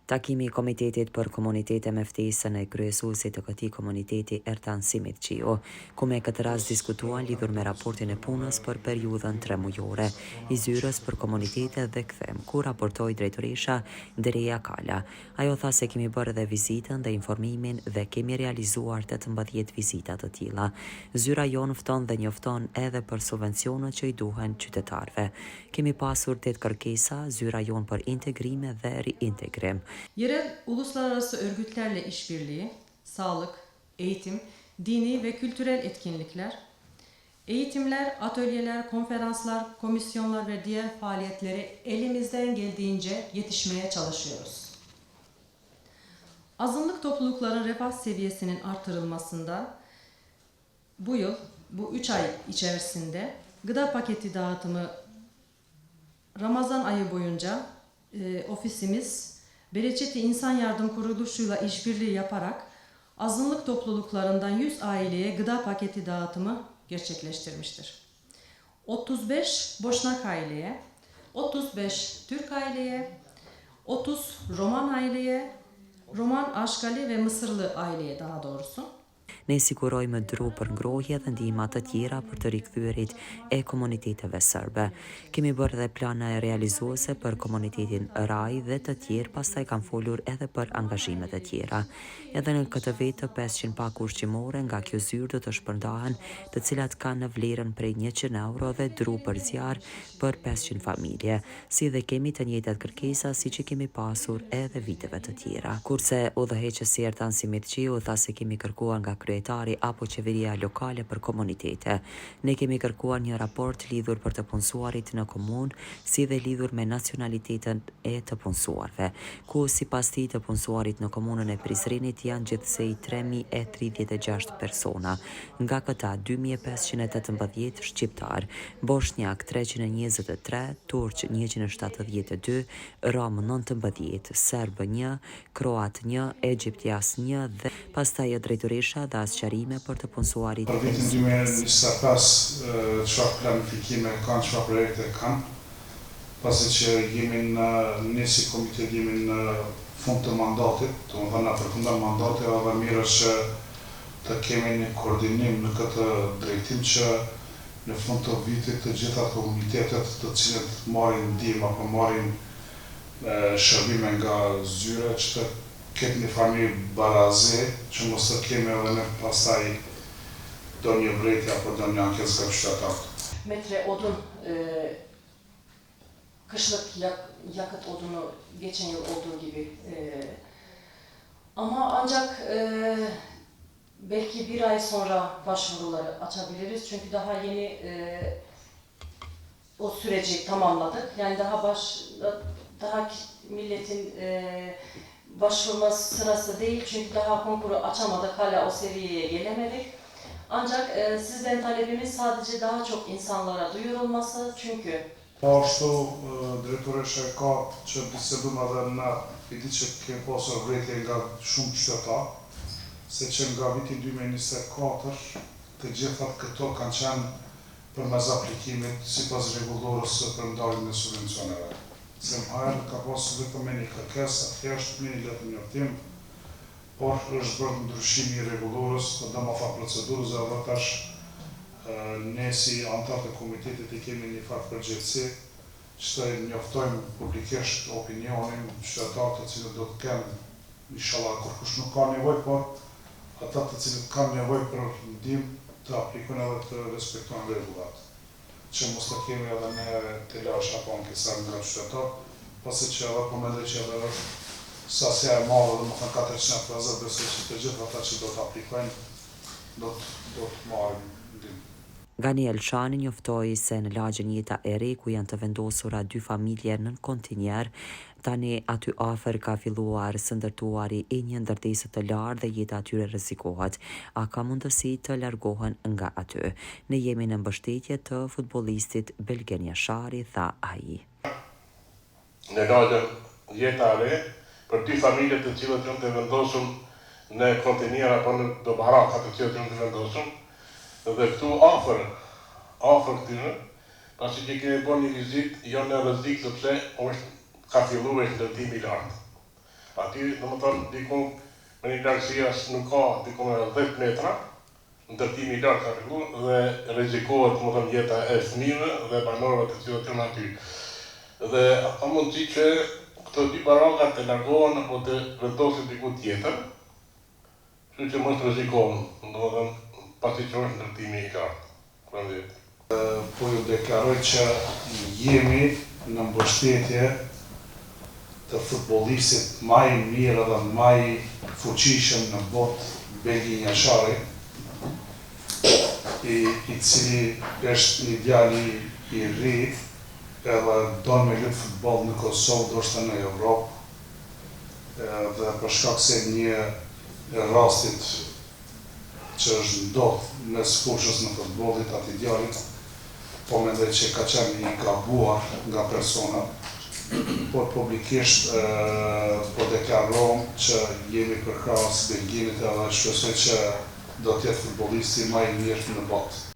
Takimi I Komitetit për Komunitete me ftesën e kryesuesit të këtij komuniteti Ertan Simitçiu, ku me këtë rast diskutuan lidhur me raportin e punës për periudhën 3 mujore I zyrës për komunitete dhe kthem, ku raportoi drejtoresha Dereja Kala. Ajo tha se kemi bërë edhe vizitën dhe informimin dhe kemi realizuar 18 vizita të tilla. Zyra jon fton dhe njofton edhe për subvencionet që I duhen qytetarëve. Kemi pasur 8 kërkesa, zyra jon për integrime dhe riintegrim. Yerel uluslararası örgütlerle işbirliği, sağlık, eğitim, dini ve kültürel etkinlikler, eğitimler, atölyeler, konferanslar, komisyonlar ve diğer faaliyetleri elimizden geldiğince yetişmeye çalışıyoruz. Azınlık toplulukların refah seviyesinin artırılmasında bu yıl, bu 3 ay içerisinde gıda paketi dağıtımı Ramazan ayı boyunca ofisimiz Bereçeti İnsan Yardım Kuruluşu'yla işbirliği yaparak azınlık topluluklarından 100 aileye gıda paketi dağıtımı gerçekleştirmiştir. 35 Boşnak aileye, 35 Türk aileye, 30 Roman aileye, Roman, Ashkali ve Mısırlı aileye daha doğrusu. Ne sigurojmë dru për ngrohje dhe ndihma të tjera për të rikthyerit e komuniteteve serbe. Kemi bërë dhe plana e realizuese për komunitetin Raj dhe të tjerë, pastaj kanë folur edhe për angazhimet e tjera. Edhe në këtë vetë 500 pak ushqimore nga kjo zyrë do të shpërndahen, të cilat kanë në vlerën prej 100 euro dhe dru për zjarr për 500 familje, si dhe kemi të njëjtat kërkesa siç I kemi pasur edhe viteve të tjera. Kurse udhëheqësi Ertan Simitçiu tha se kemi kërkuar nga kryetari apo qeveria lokale për komunitete. Ne kemi kërkuar një raport lidhur për të punësuarit në komunë, si dhe lidhur me nacionalitetin e të punësuarve, ku sipas tij të punësuarit në komunën e Prizrenit janë gjithsej 3036 persona, nga këta 2518 shqiptar, bosnjak 323, turq 172, rom 19, serb 1, kroat 1, egjiptias 1 dhe pastaj drejtoresha dhe asqarime për të punësuarit. Për vitin 2025 çfarë planifikime kanë, çfarë projekte kanë, pasi që jemi ne si komitet jemi në fund të mandatit, domethënë na përfundon mandati, edhe mirë është të kemi një koordinim në këtë drejtim që në fund të vitit të gjitha komunitetet të cilët marrin ndihmë apo marrin shërbime nga zyra që të ketë një familje barazi, që mos të kemi edhe ne pastaj do një vrejtje apo do një ankesë nga qytetarët. Metre odun, kışlık yakıt odunu geçen yıl olduğu gibi. Ama ancak belki bir ay sonra başvuruları açabiliriz. Çünkü daha yeni o süreci tamamladık. Yani daha milletin başvurma sırası değil, çünkü daha konkuru açamadık, hala o seviyeye gelemedik. Ancak sizden talebimiz sadece daha çok insanlara duyurulması, çünkü Ashtu drejtoresha ka që bisedojmë edhe në di që kemi pasur vretje nga shumë qytetarë, se që nga viti 2024 të gjithat këto kanë qenë përmes aplikimit sipas rregullorës për ndarjen e subvencioneve. Se më herë ka pasur vetëm një kërkesë, thjesht një letër njoftim, por është bërë ndryshimi I rregullorës, domethënë procedurës edhe tash ne si antar të komitetit I kemi një farë përgjegjësi që të njoftojmë publikisht opinionin qytetarë të cilët do të kenë, inshallah kur kush nuk ka nevojë, por ata të cilët kanë nevojë për ndihmë të aplikojnë edhe të respektojnë rregullat. Që mos të kemi edhe ne të lash apo ankesa nga qytetarët, pasi që edhe po mendoj që edhe sasja e madhe, domethënë 450, besoj që të gjithë ata që do të aplikojnë do të marrin ndihmë. Gani Elshani njoftoi se në lagjën Jeta e Re, ku janë të vendosura 2 familje nën kontinjer, tani aty afër ka filluar së ndërtuari I një ndërtesë të larë dhe jeta atyre rrezikohet. A ka mundësi të largohen nga aty? Ne jemi në mbështetje të futbollistit Belgen Jashari, tha ai. Në lagjën Jeta e Re, për 2 familje të cilët janë të vendosur në kontinjer apo në baraka të cilët janë të vendosur, dhe këtu afër këtyre, pasi që kemi bërë një vizitë, jo në rrezik sepse ka filluar ndërtimi I lartë. Aty, domethënë, diku me një largësia nuk ka diku me 10 metra, ndërtimi i lartë ka filluar dhe rrezikohet domethënë jeta e fëmijëve dhe banorëve të cilët janë aty. Dhe ka mundësi që këto dy barakat të largohen apo të vendosen diku tjetër, kështu që mos rrezikohen, domethënë pasi që është ndërtimi i lartë. Po ju deklaroj që jemi në mbështetje të futbollistit më i mirë dhe më i fuqishëm në botë, Begi Njashari, i cili është një djali i ri edhe don me luajtë futboll në Kosovë, ndoshta në Evropë, dhe për shkak se një rastit që është ndodhur mes fushës në futbollit atij djalit, po mendoj që ka qenë i gabuar nga persona, por publikisht po deklarohem që jemi përkrahas Belginit edhe shpresoj që do të jetë futbollisti më i mirë në botë.